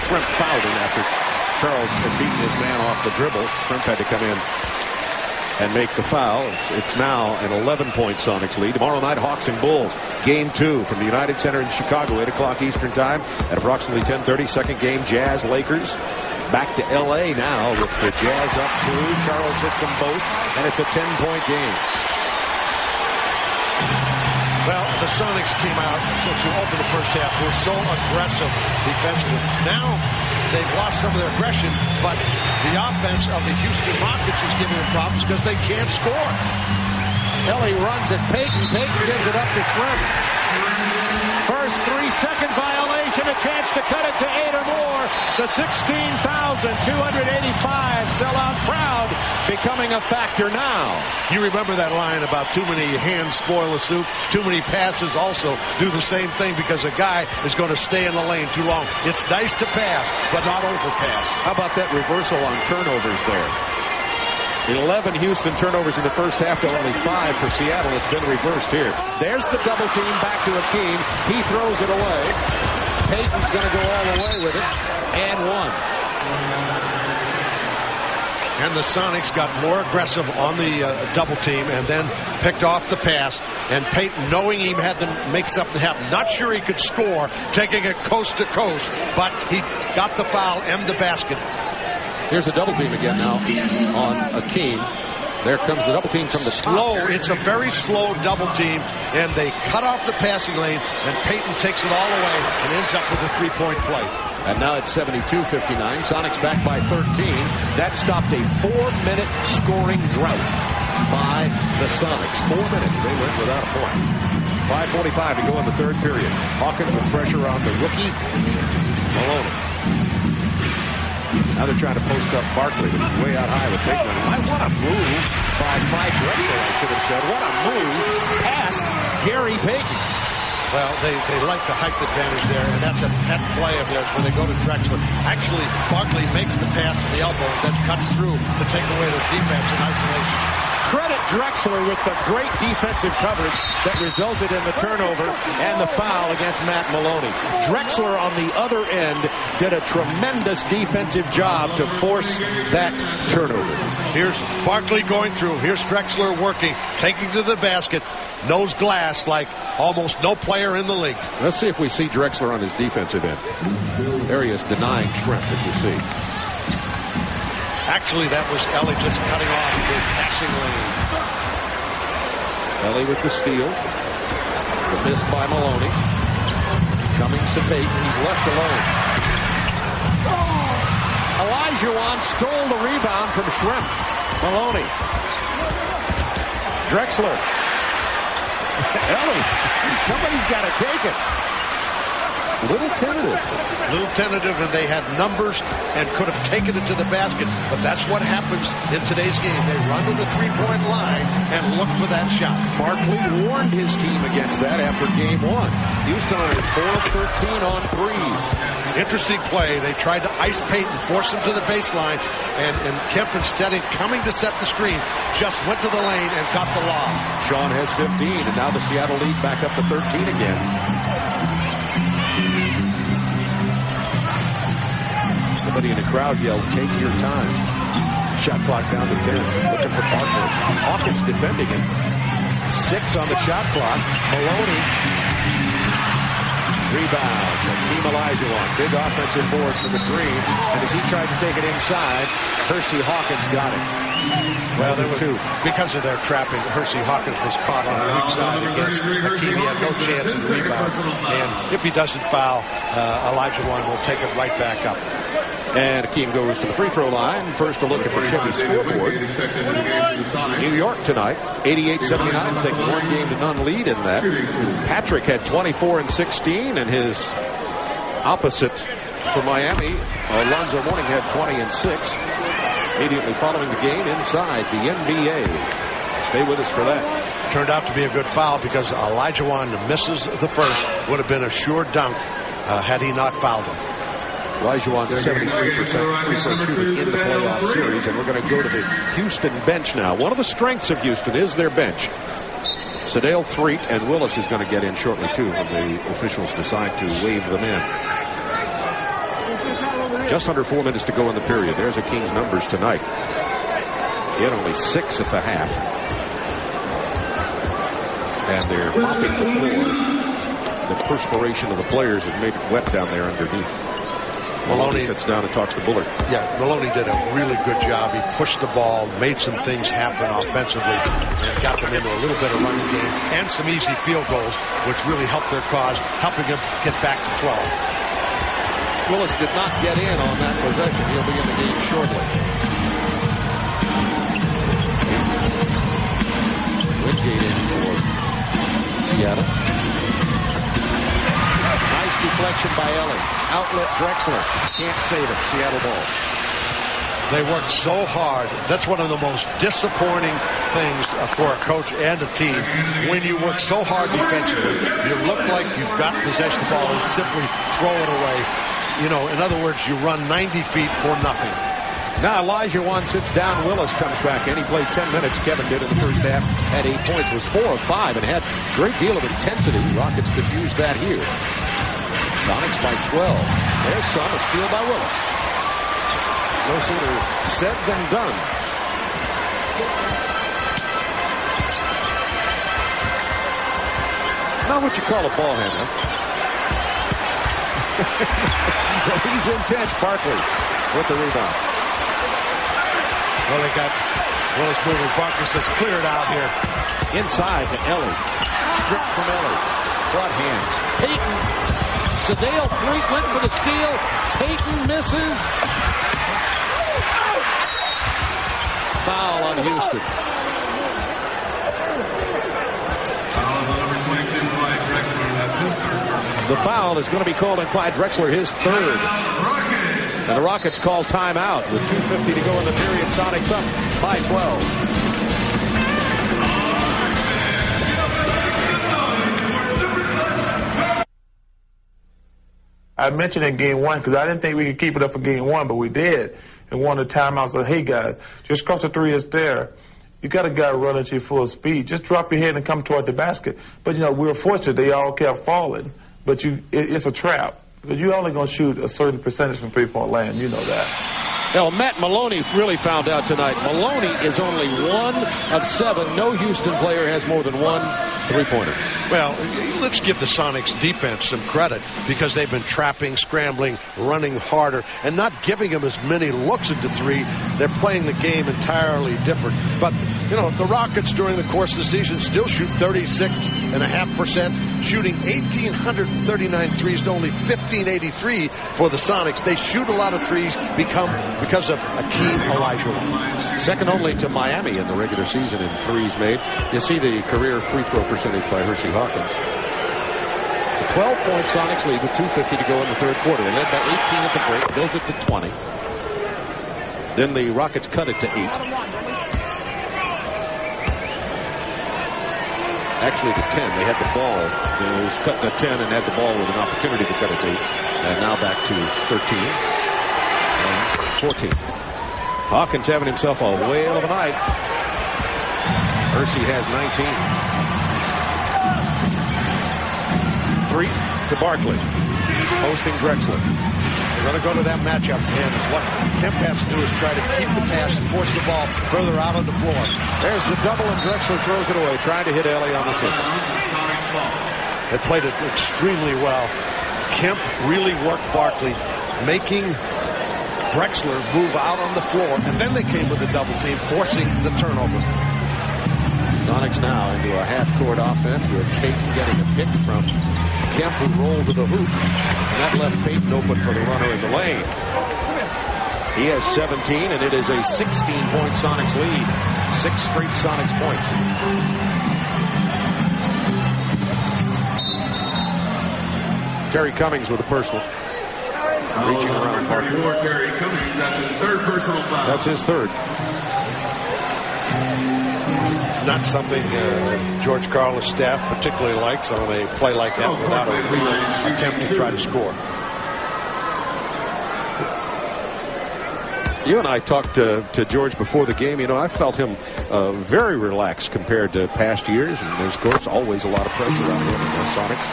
Schrempf fouled him after Charles had beaten his man off the dribble. Schrempf had to come in and make the foul. It's now an 11-point Sonics lead. Tomorrow night, Hawks and Bulls. Game 2 from the United Center in Chicago, 8 o'clock Eastern Time at approximately 10:30. Second game, Jazz, Lakers. Back to L.A. now with the Jazz up 2. Charles hits them both, and it's a 10-point game. Well, the Sonics came out to open the first half. Were so aggressive defensively. Now they've lost some of their aggression, but the offense of the Houston Rockets is giving them problems because they can't score. Ellie runs at Payton. Payton gives it up to Schrempf. First 3-second violation, a chance to cut it to 8 or more. The 16,285 sellout crowd becoming a factor now. You remember that line about too many hands spoil the soup, too many passes also do the same thing because a guy is going to stay in the lane too long. It's nice to pass, but not overpass. How about that reversal on turnovers there? 11 Houston turnovers in the first half to only 5 for Seattle. It's been reversed here. There's the double team back to Akeem. He throws it away. Payton's going to go all the way with it. And one. And the Sonics got more aggressive on the double team and then picked off the pass. And Payton, knowing he had to make something happen, not sure he could score, taking it coast to coast, but he got the foul and the basket. Here's a double team again now on Akeem. There comes the double team from the slow. It's a very slow double team, and they cut off the passing lane, and Payton takes it all away and ends up with a 3-point play. And now it's 72-59. Sonics back by 13. That stopped a 4-minute scoring drought by the Sonics. 4 minutes. They went without a point. 5:45 to go in the third period. Hawkins with pressure on the rookie Maloney. Now they're trying to post up Barkley, but he's way out high with Payton. What a move by Clyde Drexler, I should have said. What a move past Gary Payton. Well, they like the height advantage there, and that's a pet play of theirs where they go to Drexler. Actually, Barkley makes the pass to the elbow and then cuts through to take away the defense in isolation. Credit Drexler with the great defensive coverage that resulted in the turnover and the foul against Matt Maloney. Drexler on the other end did a tremendous defensive job to force that turnover. Here's Barkley going through. Here's Drexler working, taking to the basket. Knows glass like almost no player in the league. Let's see if we see Drexler on his defensive end. There he is denying Schrempf, if you see. Actually, that was Ellie just cutting off his passing lane. Ellie with the steal. The miss by Maloney. Cummings to Payton. He's left alone. Olajuwon stole the rebound from Schrempf. Maloney. Drexler. Ellie. Somebody's got to take it. Little tentative, and they had numbers and could have taken it to the basket. But that's what happens in today's game. They run to the three-point line and look for that shot. Barkley warned his team against that after game 1. Houston are 4 of 13 on threes. Interesting play. They tried to ice Payton, force him to the baseline, and Kemp, instead of coming to set the screen, just went to the lane and got the lob. Sean has 15, and now the Seattle lead back up to 13 again. Somebody in the crowd yelled, "Take your time." Shot clock down to 10. Looking for Barkley. Hawkins defending him. 6 on the shot clock. Maloney. Rebound. Akeem Olajuwon. Big offensive board for the Dream. And as he tried to take it inside, Hersey Hawkins got it. Well, there was because of their trapping. Hersey Hawkins was caught on the weak side against Akeem. He had no chance of the rebound. And if he doesn't foul, Olajuwon will take it right back up. And Akeem goes to the free throw line. First a look at the Chevy scoreboard. New York tonight, 88-79, taking 1-0 lead in that. Patrick had 24 and 16, and his opposite for Miami, Alonzo Mourning, had 20 and 6. Immediately following the game inside the NBA. Stay with us for that. Turned out to be a good foul because Olajuwon misses the first. Would have been a sure dunk had he not fouled him. Olajuwon's a 73% free throw shooter in the playoff series, and we're going to go to the Houston bench now. One of the strengths of Houston is their bench. Sedale, Threet, and Willis is going to get in shortly, too, when the officials decide to wave them in. Just under 4 minutes to go in the period. There's the Kings' numbers tonight. He had only 6 at the half. And they're mopping the floor. The perspiration of the players has made it wet down there underneath. Maloney sits down and talks to Bullard. Yeah, Maloney did a really good job. He pushed the ball, made some things happen offensively, and got them into a little bit of running game and some easy field goals, which really helped their cause, helping them get back to 12. Willis did not get in on that possession. He'll be in the game shortly. Wingate in for Seattle. Nice deflection by Ellie. Outlet Drexler. Can't save it. Seattle ball. They worked so hard. That's one of the most disappointing things for a coach and a team. When you work so hard defensively, you look like you've got possession of the ball and simply throw it away. You know, in other words, you run 90 feet for nothing. Now Elijah Wan sits down. Willis comes back in. He played 10 minutes. Kevin did in the first half. Had 8 points. Was 4 of 5 and had a great deal of intensity. Rockets could use that here. Sonics by 12. There's some. A steal by Willis. No sooner said than done. Not what you call a ball handler. He's intense. Barkley with the rebound. Well, they got Willis moving. Barkley says clear it out here. Inside to Ellie. Stripped from Ellie. Front hands. Payton. Sedale Freak went for the steal. Payton misses. Foul on Houston. The foul is going to be called on Clyde Drexler, his third. And the Rockets call timeout with 2:50 to go in the period. Sonics up by 12. I mentioned in game one because I didn't think we could keep it up for game one, but we did. And one of the timeouts said, hey, guys, just cross the 3 is there. You got a guy running at you full speed. Just drop your head and come toward the basket. But, you know, we were fortunate. They all kept falling. But it's a trap. Because you're only going to shoot a certain percentage from three-point land. You know that. Well, Matt Maloney really found out tonight. Maloney is only 1 of 7. No Houston player has more than 1 three-pointer. Well, let's give the Sonics defense some credit because they've been trapping, scrambling, running harder, and not giving them as many looks at the 3. They're playing the game entirely different. But, you know, the Rockets during the course of the season still shoot 36.5%, shooting 1,839 threes to only 1,583 for the Sonics. They shoot a lot of threes because of Akeem Olajuwon. Second only to Miami in the regular season in threes made. You see the career free throw percentage by Hersey Hawkins. The 12-point Sonics lead with 2:50 to go in the third quarter. They led by 18 at the break, built it to 20. Then the Rockets cut it to 8. Actually to 10. They had the ball. It was cut to 10 and had the ball with an opportunity to cut it to 8. And now back to 13 and 14. Hawkins having himself a whale of a night. Hersey has 19. 3 to Barkley. Posting Drexler. They're going to go to that matchup, and what Kemp has to do is try to keep the pass and force the ball further out on the floor. There's the double, and Drexler throws it away, trying to hit Ellie on the circle. They played it extremely well. Kemp really worked Barkley, making Drexler move out on the floor, and then they came with a double team, forcing the turnover. Sonics now into a half-court offense with Payton getting a pick from Kemp, who rolled to the hoop, and that left Payton open for the runner in the lane. He has 17, and it is a 16-point Sonics lead. 6 straight Sonics points. Terry Cummings with a personal. Reaching around Parker. Terry Cummings, that's his third personal foul. That's his third. Not something George Karl's staff particularly likes on a play like that without a real attempt to try to score. You and I talked to George before the game. You know, I felt him very relaxed compared to past years. And there's, of course, always a lot of pressure on him in the Sonics.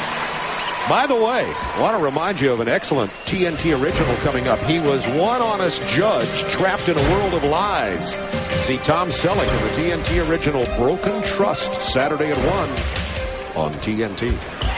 By the way, I want to remind you of an excellent TNT original coming up. He was one honest judge trapped in a world of lies. See Tom Selleck in the TNT original Broken Trust, Saturday at 1 on TNT.